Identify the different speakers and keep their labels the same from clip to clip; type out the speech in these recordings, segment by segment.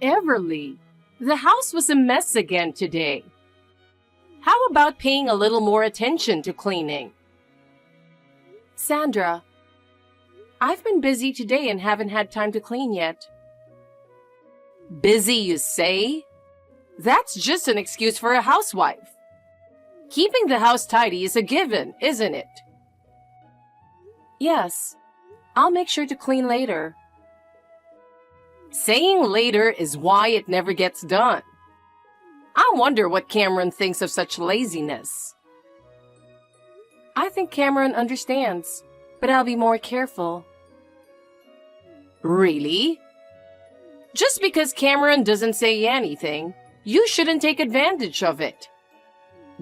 Speaker 1: Everly, the house was a mess again today. How about paying a little more attention to cleaning? Sandra, I've been busy today and haven't had time to clean yet. Busy, you say? That's just an excuse for a housewife. Keeping the house tidy is a given, isn't it? Yes, I'll make sure to clean later. Saying later is why it never gets done. I wonder what Cameron thinks of such laziness. I think Cameron understands, but I'll be more careful. Really? Just because Cameron doesn't say anything, you shouldn't take advantage of it.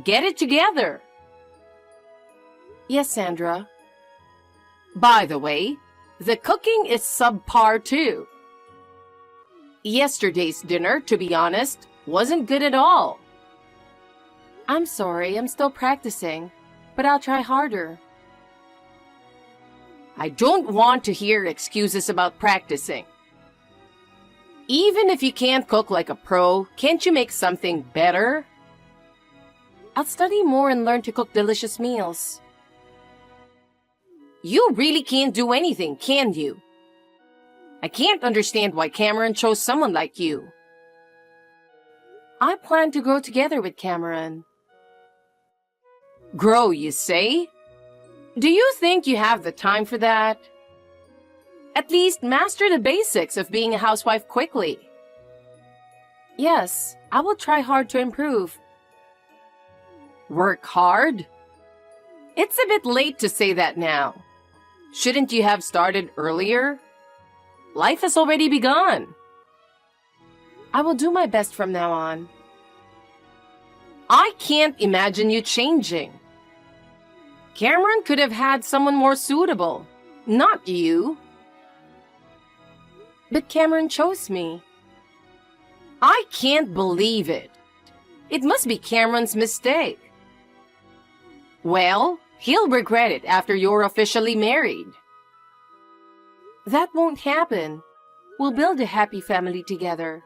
Speaker 1: Get it together. Yes, Sandra. By the way, the cooking is subpar too. Yesterday's dinner, to be honest, wasn't good at all. I'm sorry, I'm still practicing, but I'll try harder. I don't want to hear excuses about practicing. Even if you can't cook like a pro, can't you make something better? I'll study more and learn to cook delicious meals. You really can't do anything, can you? I can't understand why Cameron chose someone like you. I plan to grow together with Cameron. Grow, you say? Do you think you have the time for that? At least master the basics of being a housewife quickly. Yes, I will try hard to improve. Work hard? It's a bit late to say that now. Shouldn't you have started earlier? Life has already begun. I will do my best from now on. I can't imagine you changing. Cameron could have had someone more suitable, not you. But Cameron chose me. I can't believe it. It must be Cameron's mistake. Well, he'll regret it after you're officially married. That won't happen. We'll build a happy family together.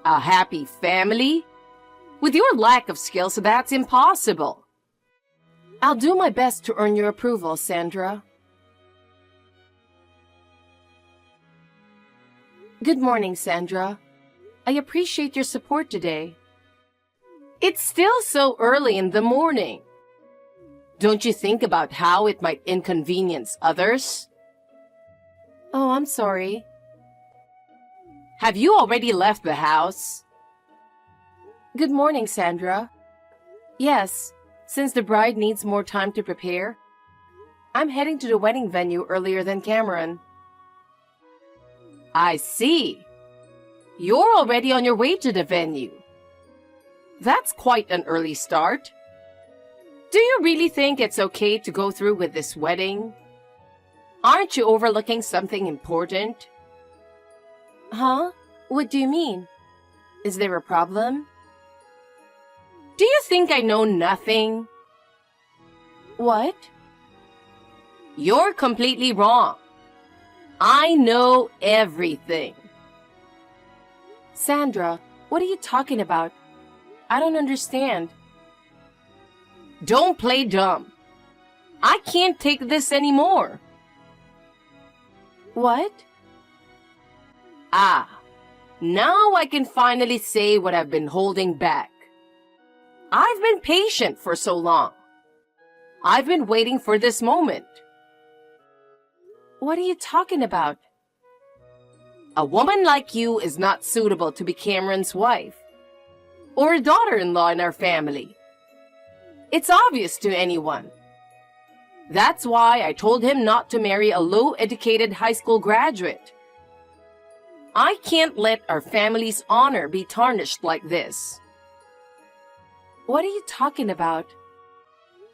Speaker 1: A happy family? With your lack of skills, that's impossible. I'll do my best to earn your approval, Sandra. Good morning, Sandra. I appreciate your support today. It's still so early in the morning. Don't you think about how it might inconvenience others? Oh, I'm sorry. Have you already left the house? Good morning, Sandra. Yes, since the bride needs more time to prepare, I'm heading to the wedding venue earlier than Cameron. I see. You're already on your way to the venue. That's quite an early start. Do you really think it's okay to go through with this wedding? Aren't you overlooking something important? Huh? What do you mean? Is there a problem? Do you think I know nothing? What? You're completely wrong. I know everything. Sandra, what are you talking about? I don't understand. Don't play dumb. I can't take this anymore. What? Ah, now I can finally say what I've been holding back. I've been patient for so long. I've been waiting for this moment. What are you talking about? A woman like you is not suitable to be Cameron's wife or a daughter-in-law in our family. It's obvious to anyone. That's why I told him not to marry a low-educated high school graduate. I can't let our family's honor be tarnished like this. What are you talking about?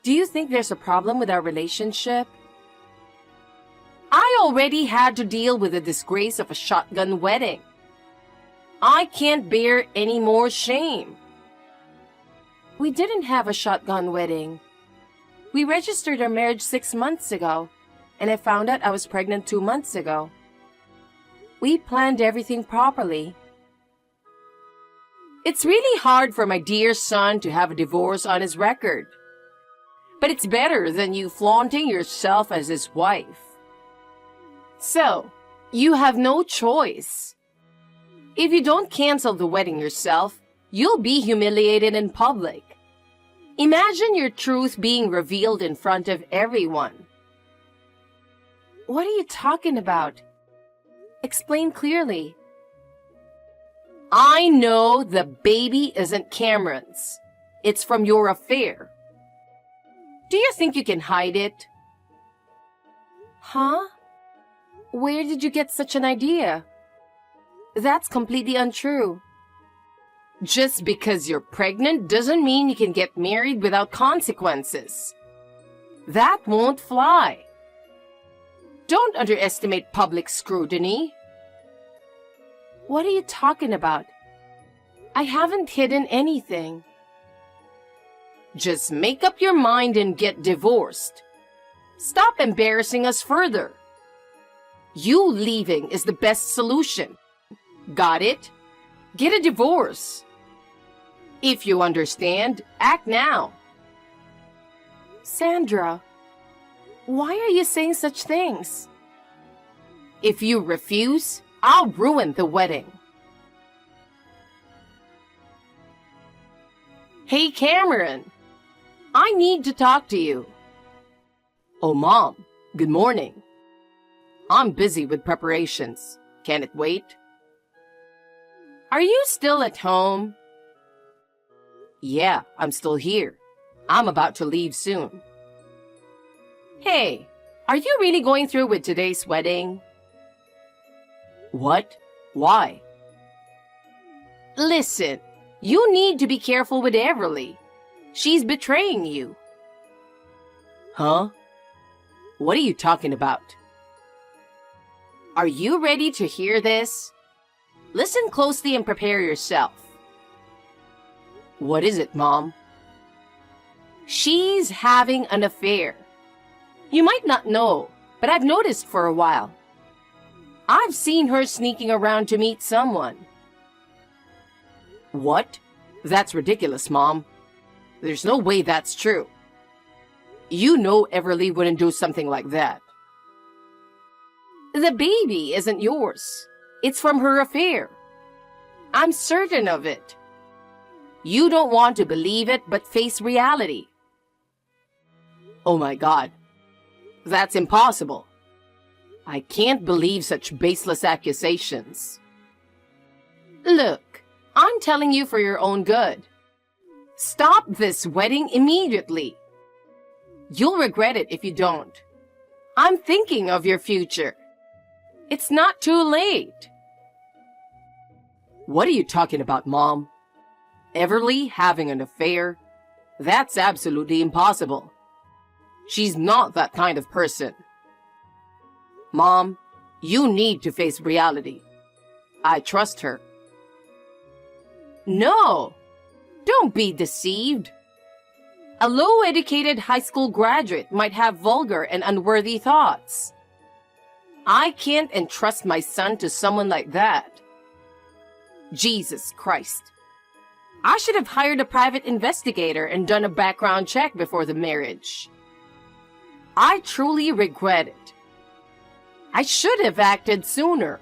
Speaker 1: Do you think there's a problem with our relationship? I already had to deal with the disgrace of a shotgun wedding. I can't bear any more shame. We didn't have a shotgun wedding. We registered our marriage 6 months ago, and I found out I was pregnant 2 months ago. We planned everything properly. It's really hard for my dear son to have a divorce on his record. But it's better than you flaunting yourself as his wife. So, you have no choice. If you don't cancel the wedding yourself, you'll be humiliated in public. Imagine your truth being revealed in front of everyone. What are you talking about? Explain clearly. I know the baby isn't Cameron's. It's from your affair. Do you think you can hide it? Huh? Where did you get such an idea? That's completely untrue. Just because you're pregnant doesn't mean you can get married without consequences. That won't fly. Don't underestimate public scrutiny. What are you talking about? I haven't hidden anything. Just make up your mind and get divorced. Stop embarrassing us further. You leaving is the best solution. Got it? Get a divorce. If you understand, act now. Sandra, why are you saying such things? If you refuse, I'll ruin the wedding. Hey, Cameron. I need to talk to you. Oh, Mom. Good morning. I'm busy with preparations. Can it wait? Are you still at home? Yeah, I'm still here. I'm about to leave soon. Hey, are you really going through with today's wedding? What? Why? Listen, you need to be careful with Everly. She's betraying you. Huh? What are you talking about? Are you ready to hear this? Listen closely and prepare yourself. What is it, Mom? She's having an affair. You might not know, but I've noticed for a while. I've seen her sneaking around to meet someone. What? That's ridiculous, Mom. There's no way that's true. You know Everly wouldn't do something like that. The baby isn't yours. It's from her affair. I'm certain of it. You don't want to believe it, but face reality. Oh my God. That's impossible. I can't believe such baseless accusations. Look, I'm telling you for your own good. Stop this wedding immediately. You'll regret it if you don't. I'm thinking of your future. It's not too late. What are you talking about, Mom? Everly having an affair? That's absolutely impossible. She's not that kind of person. Mom, you need to face reality. I trust her. No, don't be deceived. A low-educated high school graduate might have vulgar and unworthy thoughts. I can't entrust my son to someone like that. Jesus Christ. I should have hired a private investigator and done a background check before the marriage. I truly regret it. I should have acted sooner.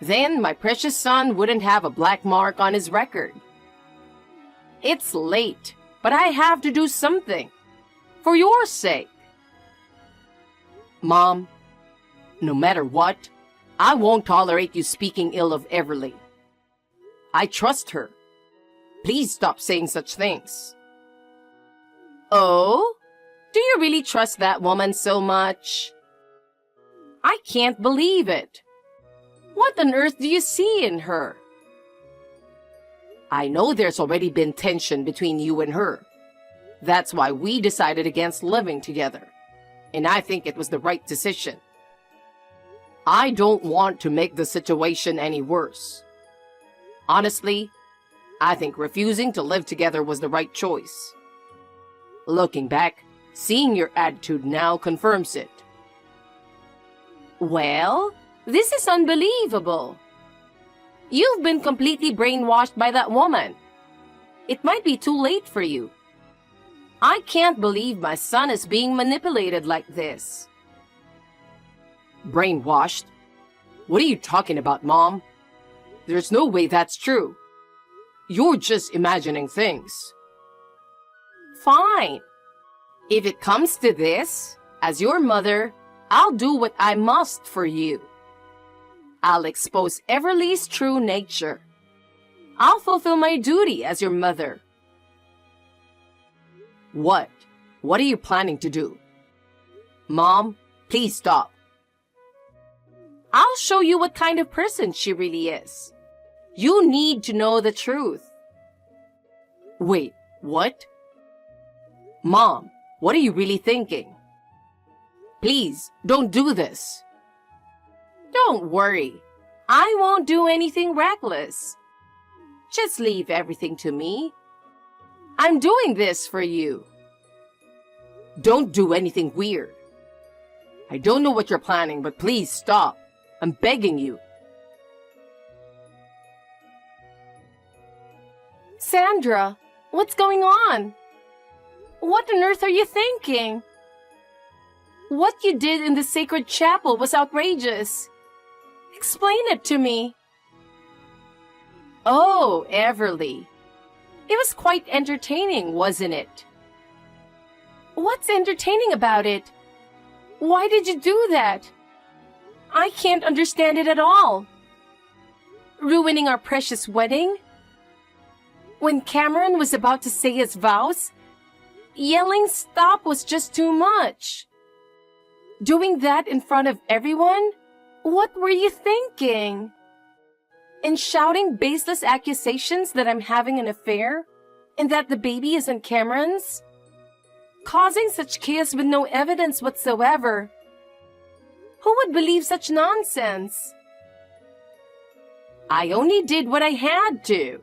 Speaker 1: Then my precious son wouldn't have a black mark on his record. It's late, but I have to do something. For your sake. Mom, no matter what, I won't tolerate you speaking ill of Everly. I trust her. Please stop saying such things. Oh? Do you really trust that woman so much? I can't believe it. What on earth do you see in her? I know there's already been tension between you and her. That's why we decided against living together. And I think it was the right decision. I don't want to make the situation any worse. Honestly, I think refusing to live together was the right choice. Looking back, seeing your attitude now confirms it. Well, This is unbelievable. You've been completely brainwashed by that woman. It might be too late for you. I can't believe my son is being manipulated like this. Brainwashed? What are you talking about, Mom? There's no way that's true. You're just imagining things. Fine. If it comes to this, as your mother, I'll do what I must for you. I'll expose Everly's true nature. I'll fulfill my duty as your mother. What? What are you planning to do? Mom, please stop. I'll show you what kind of person she really is. You need to know the truth. Wait, what? Mom, what are you really thinking? Please, don't do this. Don't worry. I won't do anything reckless. Just leave everything to me. I'm doing this for you. Don't do anything weird. I don't know what you're planning, but please stop. I'm begging you. Sandra, what's going on? What on earth are you thinking? What you did in the sacred chapel was outrageous. Explain it to me. Oh, Everly. It was quite entertaining, wasn't it? What's entertaining about it? Why did you do that? I can't understand it at all. Ruining our precious wedding? When Cameron was about to say his vows, yelling stop was just too much. Doing that in front of everyone? What were you thinking? And shouting baseless accusations that I'm having an affair and that the baby isn't Cameron's? Causing such chaos with no evidence whatsoever. Who would believe such nonsense? I only did what I had to.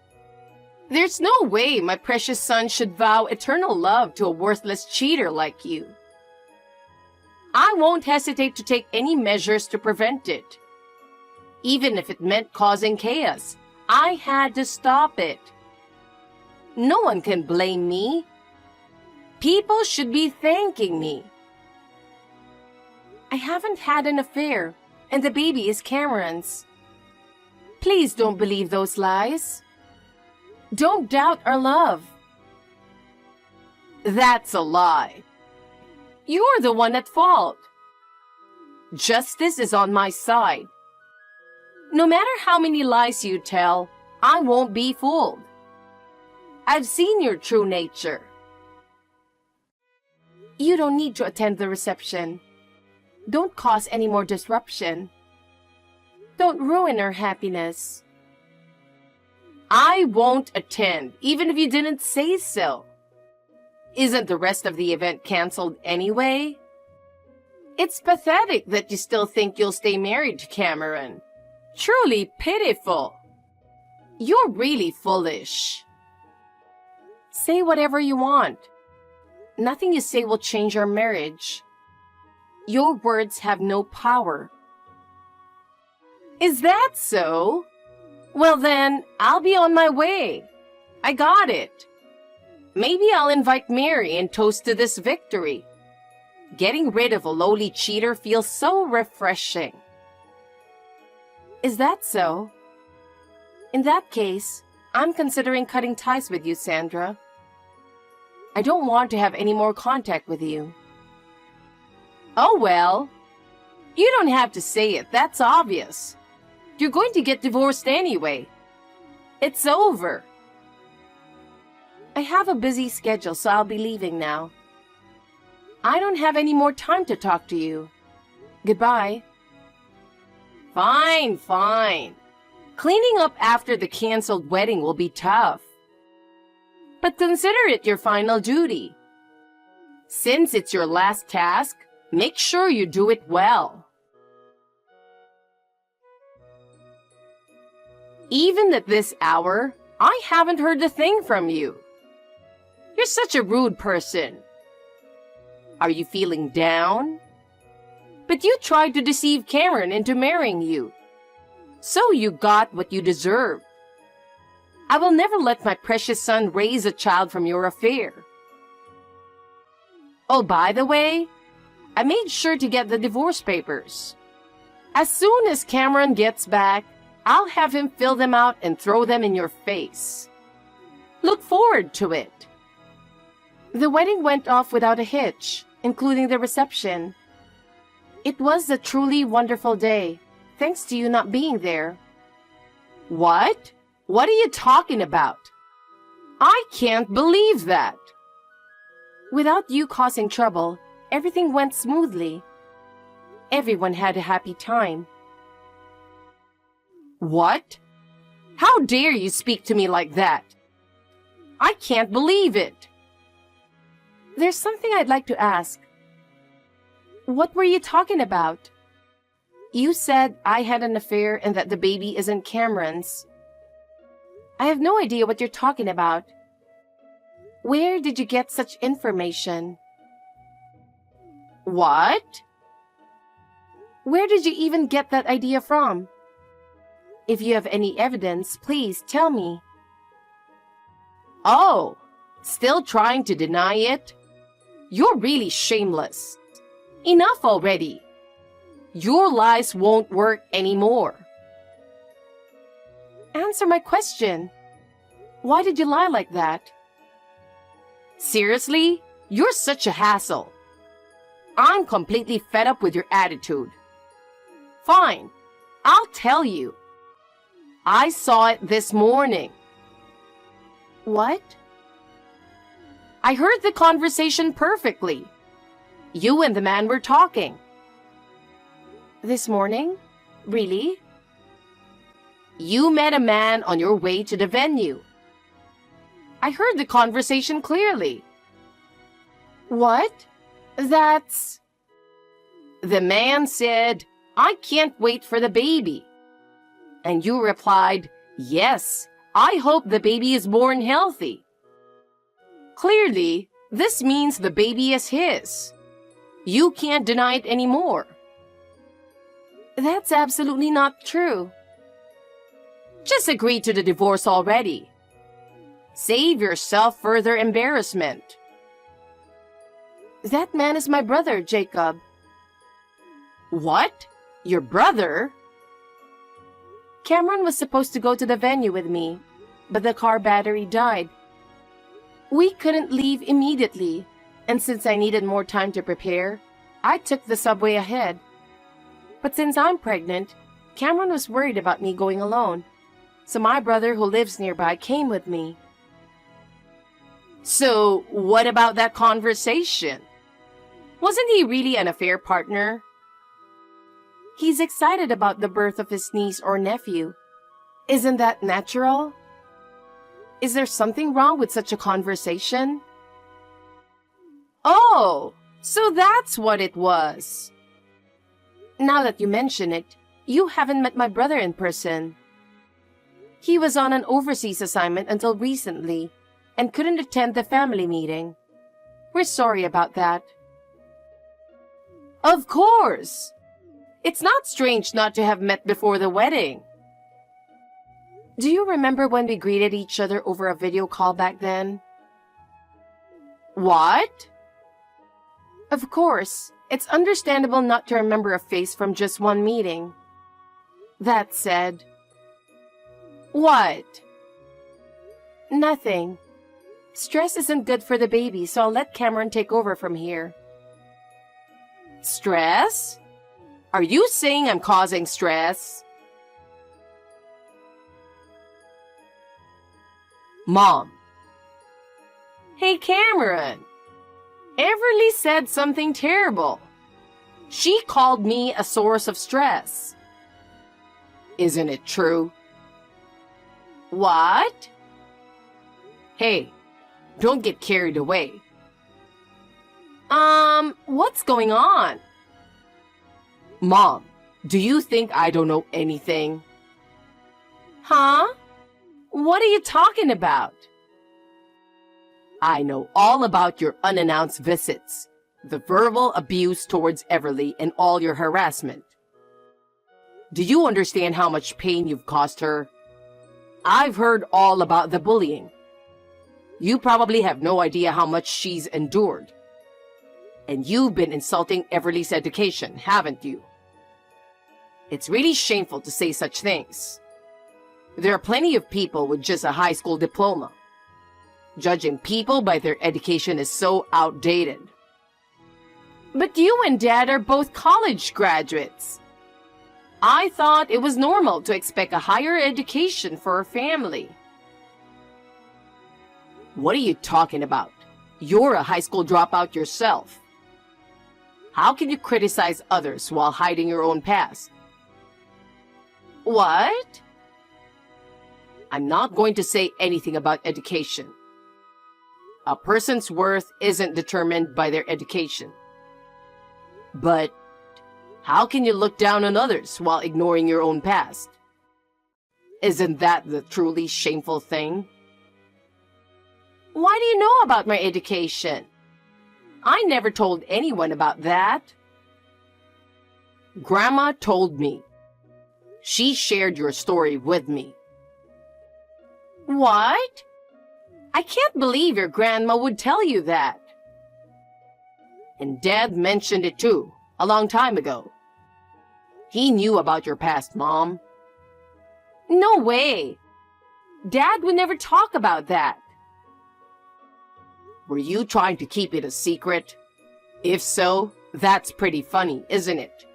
Speaker 1: There's no way my precious son should vow eternal love to a worthless cheater like you. I won't hesitate to take any measures to prevent it. Even if it meant causing chaos, I had to stop it. No one can blame me. People should be thanking me. I haven't had an affair, and the baby is Cameron's. Please don't believe those lies. Don't doubt our love. That's a lie. You're the one at fault. Justice is on my side. No matter how many lies you tell, I won't be fooled. I've seen your true nature. You don't need to attend the reception. Don't cause any more disruption. Don't ruin our happiness. I won't attend, even if you didn't say so. Isn't the rest of the event canceled anyway? It's pathetic that you still think you'll stay married to Cameron. Truly pitiful. You're really foolish. Say whatever you want. Nothing you say will change our marriage. Your words have no power. Is that so? Well then, I'll be on my way. I got it. Maybe I'll invite Mary and toast to this victory. Getting rid of a lowly cheater feels so refreshing. Is that so? In that case, I'm considering cutting ties with you, Sandra. I don't want to have any more contact with you. Oh well. You don't have to say it, that's obvious. You're going to get divorced anyway. It's over. I have a busy schedule, so I'll be leaving now. I don't have any more time to talk to you. Goodbye. Fine, fine. Cleaning up after the canceled wedding will be tough. But consider it your final duty. Since it's your last task, make sure you do it well. Even at this hour, I haven't heard a thing from you. You're such a rude person. Are you feeling down? But you tried to deceive Cameron into marrying you. So you got what you deserved. I will never let my precious son raise a child from your affair. Oh, by the way, I made sure to get the divorce papers. As soon as Cameron gets back, I'll have him fill them out and throw them in your face. Look forward to it. The wedding went off without a hitch, including the reception. It was a truly wonderful day, thanks to you not being there. What? What are you talking about? I can't believe that. Without you causing trouble, everything went smoothly. Everyone had a happy time. What? How dare you speak to me like that? I can't believe it. There's something I'd like to ask. What were you talking about? You said I had an affair and that the baby isn't Cameron's. I have no idea what you're talking about. Where did you get such information? What? Where did you even get that idea from? If you have any evidence, please tell me. Oh, still trying to deny it? You're really shameless. Enough already. Your lies won't work anymore. Answer my question. Why did you lie like that? Seriously? You're such a hassle. I'm completely fed up with your attitude. Fine, I'll tell you. I saw it this morning. What? I heard the conversation perfectly. You and the man were talking. This morning? Really? You met a man on your way to the venue. I heard the conversation clearly. What? That's... The man said, I can't wait for the baby. And you replied, yes, I hope the baby is born healthy. Clearly, this means the baby is his. You can't deny it anymore. That's absolutely not true. Just agree to the divorce already. Save yourself further embarrassment. That man is my brother, Jacob. What? Your brother? Cameron was supposed to go to the venue with me, but the car battery died. We couldn't leave immediately, and since I needed more time to prepare, I took the subway ahead. But since I'm pregnant, Cameron was worried about me going alone, so my brother who lives nearby came with me. So, what about that conversation? Wasn't he really an affair partner? He's excited about the birth of his niece or nephew. Isn't that natural? Is there something wrong with such a conversation? Oh, so that's what it was. Now that you mention it, you haven't met my brother in person. He was on an overseas assignment until recently and couldn't attend the family meeting. We're sorry about that. Of course! It's not strange not to have met before the wedding. Do you remember when we greeted each other over a video call back then? What? Of course, it's understandable not to remember a face from just one meeting. That said... What? Nothing. Stress isn't good for the baby, so I'll let Cameron take over from here. Stress? Are you saying I'm causing stress? Mom. Hey, Cameron. Everly said something terrible. She called me a source of stress. Isn't it true? What? Hey, don't get carried away. What's going on? Mom, do you think I don't know anything? Huh? What are you talking about? I know all about your unannounced visits. The verbal abuse towards Everly and all your harassment. Do you understand how much pain you've caused her? I've heard all about the bullying. You probably have no idea how much she's endured. And you've been insulting Everly's education, haven't you? It's really shameful to say such things. There are plenty of people with just a high school diploma. Judging people by their education is so outdated. But you and Dad are both college graduates. I thought it was normal to expect a higher education for a family. What are you talking about? You're a high school dropout yourself. How can you criticize others while hiding your own past? What? I'm not going to say anything about education. A person's worth isn't determined by their education. But how can you look down on others while ignoring your own past? Isn't that the truly shameful thing? Why do you know about my education? I never told anyone about that. Grandma told me. She shared your story with me. What? I can't believe your grandma would tell you that. And Dad mentioned it too, a long time ago. He knew about your past, Mom. No way. Dad would never talk about that. Were you trying to keep it a secret? If so, that's pretty funny, isn't it?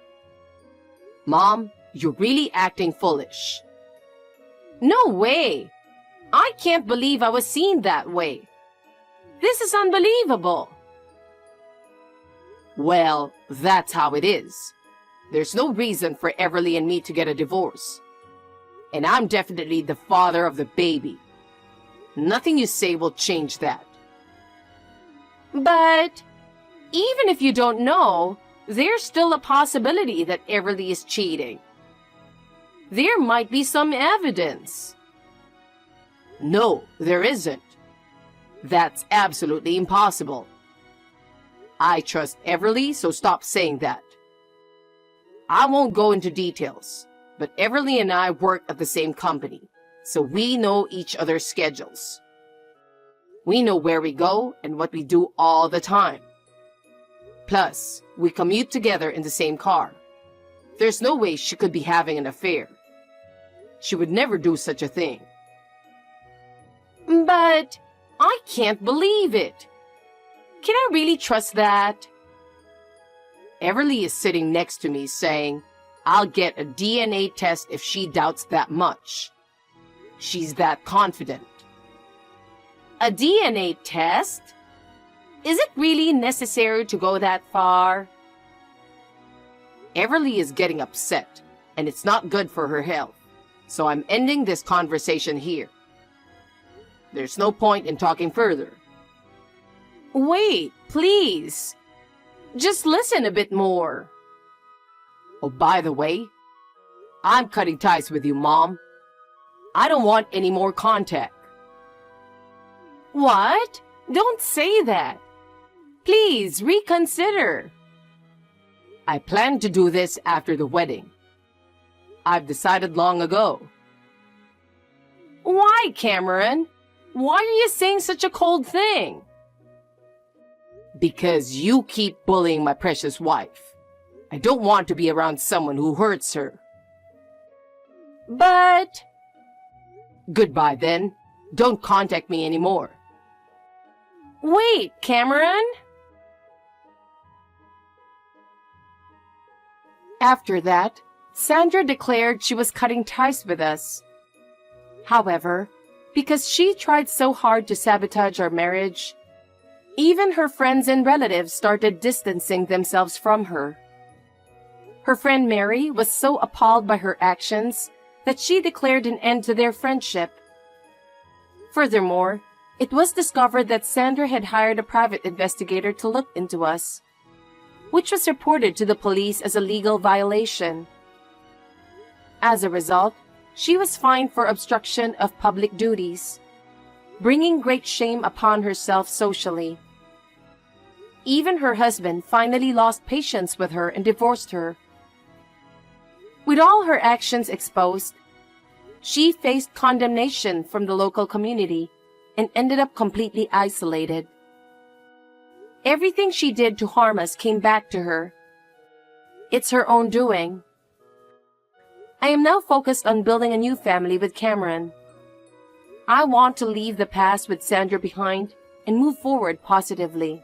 Speaker 1: Mom, you're really acting foolish. No way. I can't believe I was seen that way. This is unbelievable. Well, that's how it is. There's no reason for Everly and me to get a divorce. And I'm definitely the father of the baby. Nothing you say will change that. But even if you don't know, there's still a possibility that Everly is cheating. There might be some evidence. No, there isn't. That's absolutely impossible. I trust Everly, so stop saying that. I won't go into details, but Everly and I work at the same company, so we know each other's schedules. We know where we go and what we do all the time. Plus, we commute together in the same car. There's no way she could be having an affair. She would never do such a thing. But I can't believe it. Can I really trust that? Everly is sitting next to me saying, I'll get a DNA test if she doubts that much. She's that confident. A DNA test? Is it really necessary to go that far? Everly is getting upset, and it's not good for her health, so I'm ending this conversation here. There's no point in talking further. Wait, please. Just listen a bit more. Oh, by the way, I'm cutting ties with you, Mom. I don't want any more contact. What? Don't say that. Please reconsider. I plan to do this after the wedding. I've decided long ago. Why, Cameron? Why are you saying such a cold thing? Because you keep bullying my precious wife. I don't want to be around someone who hurts her. But... Goodbye then. Don't contact me anymore. Wait, Cameron? After that, Sandra declared she was cutting ties with us. However, because she tried so hard to sabotage our marriage, even her friends and relatives started distancing themselves from her. Her friend Mary was so appalled by her actions that she declared an end to their friendship. Furthermore, it was discovered that Sandra had hired a private investigator to look into us, which was reported to the police as a legal violation. As a result, she was fined for obstruction of public duties, bringing great shame upon herself socially. Even her husband finally lost patience with her and divorced her. With all her actions exposed, she faced condemnation from the local community and ended up completely isolated. Everything she did to harm us came back to her. It's her own doing. I am now focused on building a new family with Cameron. I want to leave the past with Sandra behind and move forward positively.